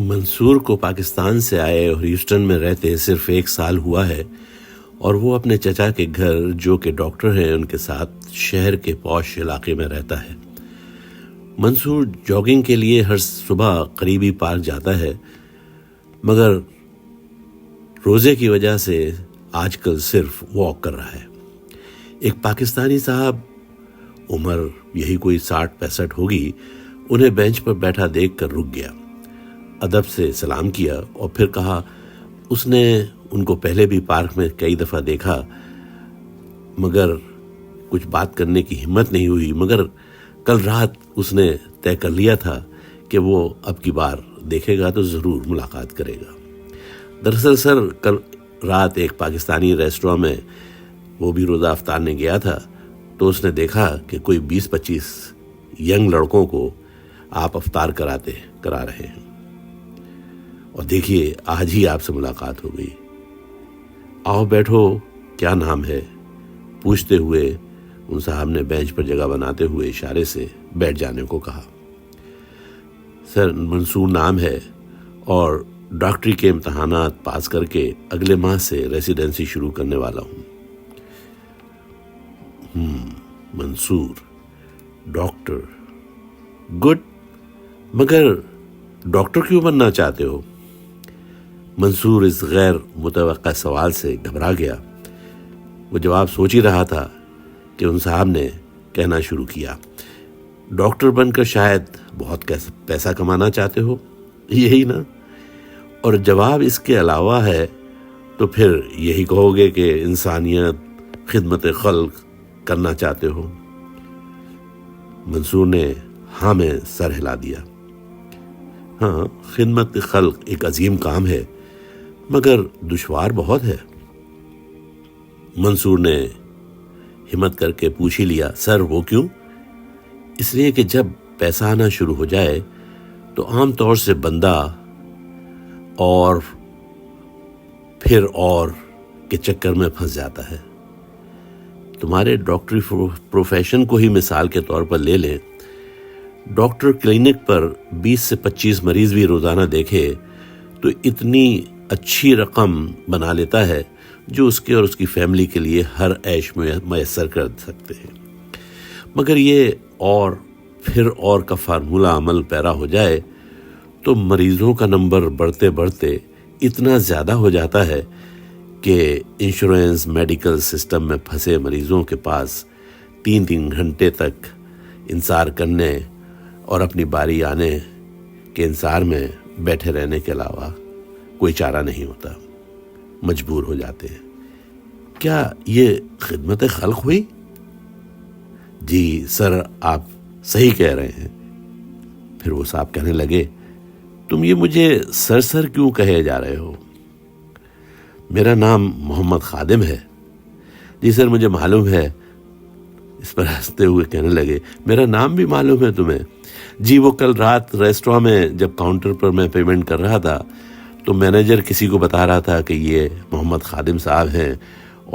منصور کو پاکستان سے آئے اور ہیوسٹن میں رہتے صرف 1 سال ہوا ہے، اور وہ اپنے چچا کے گھر جو کہ ڈاکٹر ہیں ان کے ساتھ شہر کے پوش علاقے میں رہتا ہے۔ منصور جاگنگ کے لیے ہر صبح قریبی پارک جاتا ہے، مگر روزے کی وجہ سے آج کل صرف واک کر رہا ہے۔ ایک پاکستانی صاحب، عمر یہی کوئی 60-65 ہوگی، انہیں بینچ پر بیٹھا دیکھ کر رک گیا، ادب سے سلام کیا اور پھر کہا اس نے ان کو پہلے بھی پارک میں کئی دفعہ دیکھا مگر کچھ بات کرنے کی ہمت نہیں ہوئی، مگر کل رات اس نے طے کر لیا تھا کہ وہ اب کی بار دیکھے گا تو ضرور ملاقات کرے گا۔ دراصل سر، کل رات ایک پاکستانی ریسٹوراں میں وہ بھی روزہ افطارنے گیا تھا تو اس نے دیکھا کہ کوئی 20-25 ینگ لڑکوں کو آپ افطار کرا رہے ہیں، اور دیکھیے آج ہی آپ سے ملاقات ہو گئی۔ آؤ بیٹھو، کیا نام ہے؟ پوچھتے ہوئے ان صاحب نے بینچ پر جگہ بناتے ہوئے اشارے سے بیٹھ جانے کو کہا۔ سر، منصور نام ہے اور ڈاکٹری کے امتحانات پاس کر کے اگلے ماہ سے ریسیڈنسی شروع کرنے والا ہوں۔ منصور ڈاکٹر، گڈ، مگر ڈاکٹر کیوں بننا چاہتے ہو؟ منصور اس غیر متوقع سوال سے گھبرا گیا۔ وہ جواب سوچ ہی رہا تھا کہ ان صاحب نے کہنا شروع کیا، ڈاکٹر بن کر شاید بہت پیسہ کمانا چاہتے ہو، یہی نا؟ اور جواب اس کے علاوہ ہے تو پھر یہی کہو گے کہ انسانیت، خدمت خلق کرنا چاہتے ہو۔ منصور نے ہاں میں سر ہلا دیا۔ ہاں، خدمت خلق ایک عظیم کام ہے مگر دشوار بہت ہے۔ منصور نے ہمت کر کے پوچھ ہی لیا، سر وہ کیوں؟ اس لیے کہ جب پیسہ آنا شروع ہو جائے تو عام طور سے بندہ اور پھر اور کے چکر میں پھنس جاتا ہے۔ تمہارے ڈاکٹری پروفیشن کو ہی مثال کے طور پر لے لیں، ڈاکٹر کلینک پر 20 سے 25 مریض بھی روزانہ دیکھے تو اتنی اچھی رقم بنا لیتا ہے جو اس کے اور اس کی فیملی کے لیے ہر عیش میسر کر سکتے ہیں، مگر یہ اور پھر اور کا فارمولہ عمل پیرا ہو جائے تو مریضوں کا نمبر بڑھتے بڑھتے اتنا زیادہ ہو جاتا ہے کہ انشورنس میڈیکل سسٹم میں پھنسے مریضوں کے پاس 3 گھنٹے تک انتظار کرنے اور اپنی باری آنے کے انتظار میں بیٹھے رہنے کے علاوہ کوئی چارہ نہیں ہوتا، مجبور ہو جاتے ہیں۔ کیا یہ خدمت خلق ہوئی؟ جی سر، آپ صحیح کہہ رہے ہیں۔ پھر وہ صاحب کہنے لگے، تم یہ مجھے سر کیوں کہے جا رہے ہو؟ میرا نام محمد خادم ہے۔ جی سر، مجھے معلوم ہے۔ اس پر ہنستے ہوئے کہنے لگے، میرا نام بھی معلوم ہے تمہیں؟ جی، وہ کل رات ریسٹوراں میں جب کاؤنٹر پر میں پیمنٹ کر رہا تھا تو مینیجر کسی کو بتا رہا تھا کہ یہ محمد خادم صاحب ہیں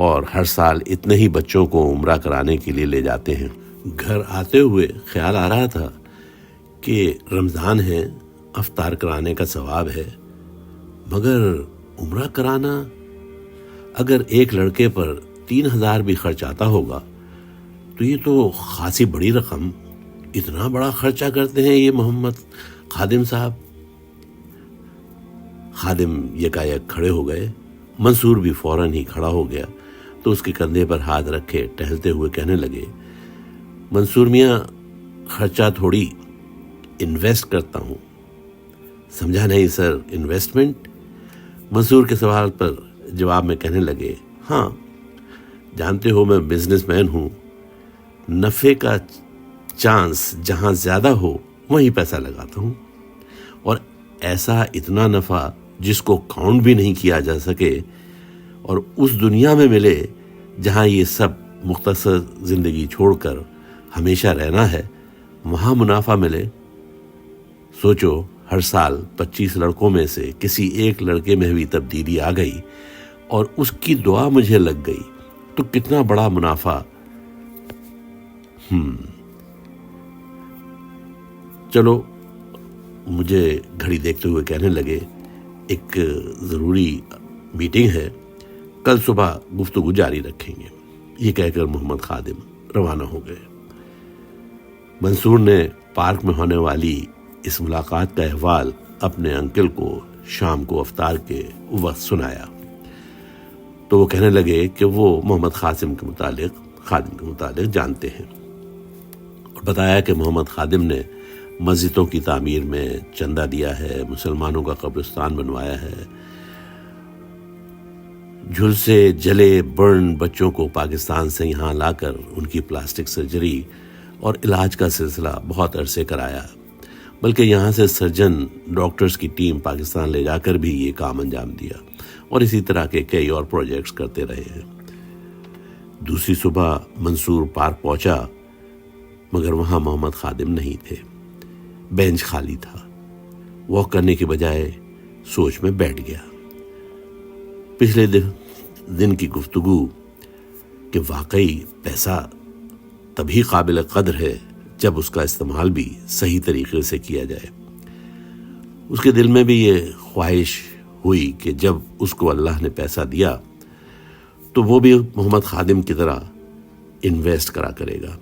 اور ہر سال اتنے ہی بچوں کو عمرہ کرانے کے لیے لے جاتے ہیں۔ گھر آتے ہوئے خیال آ رہا تھا کہ رمضان ہے، افطار کرانے کا ثواب ہے، مگر عمرہ کرانا، اگر ایک لڑکے پر 3000 بھی خرچ آتا ہوگا تو یہ تو خاصی بڑی رقم، اتنا بڑا خرچہ کرتے ہیں یہ محمد خادم صاحب؟ خادم یکایک کھڑے ہو گئے۔ منصور بھی فوراً ہی کھڑا ہو گیا تو اس کے کندھے پر ہاتھ رکھے ٹہلتے ہوئے کہنے لگے، منصور میاں، خرچہ تھوڑی انویسٹ کرتا ہوں۔ سمجھا نہیں سر، انویسٹمنٹ؟ منصور کے سوال پر جواب میں کہنے لگے، ہاں جانتے ہو میں بزنس مین ہوں، نفع کا چانس جہاں زیادہ ہو وہیں پیسہ لگاتا ہوں، اور ایسا اتنا نفع جس کو کاؤنٹ بھی نہیں کیا جا سکے اور اس دنیا میں ملے جہاں یہ سب مختصر زندگی چھوڑ کر ہمیشہ رہنا ہے، وہاں منافع ملے۔ سوچو، ہر سال 25 لڑکوں میں سے کسی ایک لڑکے میں بھی تبدیلی آ گئی اور اس کی دعا مجھے لگ گئی تو کتنا بڑا منافع۔ چلو مجھے گھڑی دیکھتے ہوئے کہنے لگے ایک ضروری میٹنگ ہے، کل صبح گفتگو جاری رکھیں گے۔ یہ کہہ کر محمد خادم روانہ ہو گئے۔ منصور نے پارک میں ہونے والی اس ملاقات کا احوال اپنے انکل کو شام کو افطار کے وقت سنایا تو وہ کہنے لگے کہ وہ محمد خادم کے متعلق جانتے ہیں، اور بتایا کہ محمد خادم نے مسجدوں کی تعمیر میں چندہ دیا ہے، مسلمانوں کا قبرستان بنوایا ہے، جھلسے جلے برن بچوں کو پاکستان سے یہاں لا کر ان کی پلاسٹک سرجری اور علاج کا سلسلہ بہت عرصے کرایا، بلکہ یہاں سے سرجن ڈاکٹرز کی ٹیم پاکستان لے جا کر بھی یہ کام انجام دیا، اور اسی طرح کے کئی اور پروجیکٹس کرتے رہے ہیں۔ دوسری صبح منصور پارک پہنچا، مگر وہاں محمد خادم نہیں تھے، بینچ خالی تھا۔ واک کرنے کی بجائے سوچ میں بیٹھ گیا۔ پچھلے دن کی گفتگو کہ واقعی پیسہ تبھی قابل قدر ہے جب اس کا استعمال بھی صحیح طریقے سے کیا جائے۔ اس کے دل میں بھی یہ خواہش ہوئی کہ جب اس کو اللہ نے پیسہ دیا تو وہ بھی محمد خادم کی طرح انویسٹ کرا کرے گا۔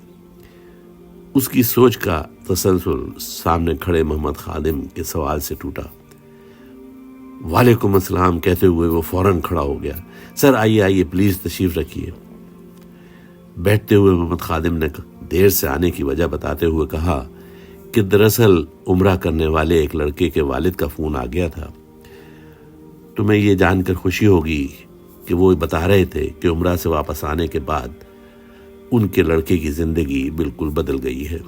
اس کی سوچ کا تسلسل سامنے کھڑے محمد خادم کے سوال سے ٹوٹا۔ وعلیکم السلام کہتے ہوئے وہ فوراً کھڑا ہو گیا۔ سر آئیے پلیز تشریف رکھیے۔ بیٹھتے ہوئے محمد خادم نے دیر سے آنے کی وجہ بتاتے ہوئے کہا کہ دراصل عمرہ کرنے والے ایک لڑکے کے والد کا فون آ گیا تھا۔ تمہیں یہ جان کر خوشی ہوگی کہ وہ بتا رہے تھے کہ عمرہ سے واپس آنے کے بعد ان کے لڑکے کی زندگی بالکل بدل گئی ہے۔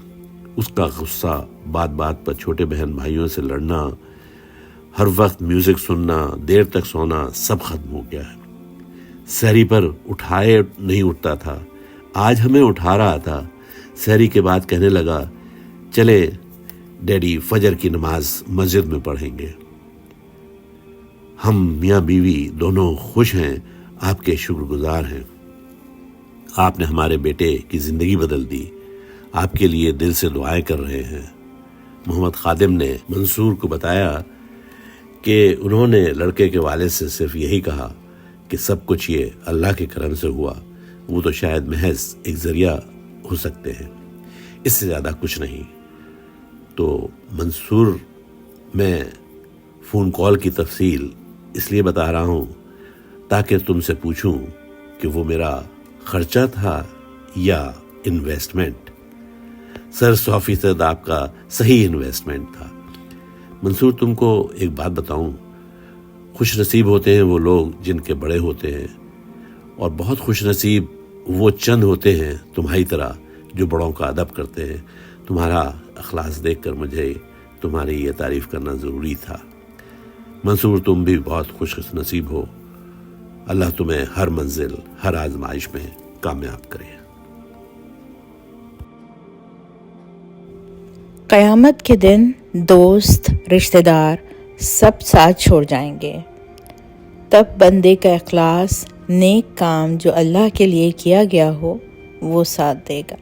اس کا غصہ، بات بات پر چھوٹے بہن بھائیوں سے لڑنا، ہر وقت میوزک سننا، دیر تک سونا، سب ختم ہو گیا ہے۔ سحری پر اٹھائے نہیں اٹھتا تھا، آج ہمیں اٹھا رہا تھا۔ سحری کے بعد کہنے لگا چلے ڈیڈی فجر کی نماز مسجد میں پڑھیں گے۔ ہم میاں بیوی دونوں خوش ہیں، آپ کے شکر گزار ہیں۔ آپ نے ہمارے بیٹے کی زندگی بدل دی، آپ کے لیے دل سے دعائیں کر رہے ہیں۔ محمد خادم نے منصور کو بتایا کہ انہوں نے لڑکے کے والد سے صرف یہی کہا کہ سب کچھ یہ اللہ کے کرم سے ہوا، وہ تو شاید محض ایک ذریعہ ہو سکتے ہیں، اس سے زیادہ کچھ نہیں۔ تو منصور، میں فون کال کی تفصیل اس لیے بتا رہا ہوں تاکہ تم سے پوچھوں کہ وہ میرا خرچہ تھا یا انویسٹمنٹ۔ سر 100% آپ کا صحیح انویسٹمنٹ تھا۔ منصور، تم کو ایک بات بتاؤں، خوش نصیب ہوتے ہیں وہ لوگ جن کے بڑے ہوتے ہیں، اور بہت خوش نصیب وہ چند ہوتے ہیں تمہاری طرح جو بڑوں کا ادب کرتے ہیں۔ تمہارا اخلاص دیکھ کر مجھے تمہاری یہ تعریف کرنا ضروری تھا۔ منصور، تم بھی بہت خوش نصیب ہو، اللہ تمہیں ہر منزل، ہر آزمائش میں کامیاب کرے۔ قیامت کے دن دوست، رشتہ دار سب ساتھ چھوڑ جائیں گے، تب بندے کا اخلاص، نیک کام جو اللہ کے لیے کیا گیا ہو وہ ساتھ دے گا۔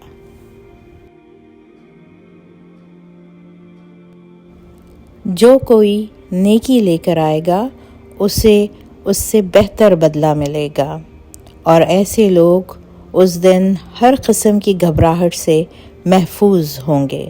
جو کوئی نیکی لے کر آئے گا اسے اس سے بہتر بدلہ ملے گا، اور ایسے لوگ اس دن ہر قسم کی گھبراہٹ سے محفوظ ہوں گے۔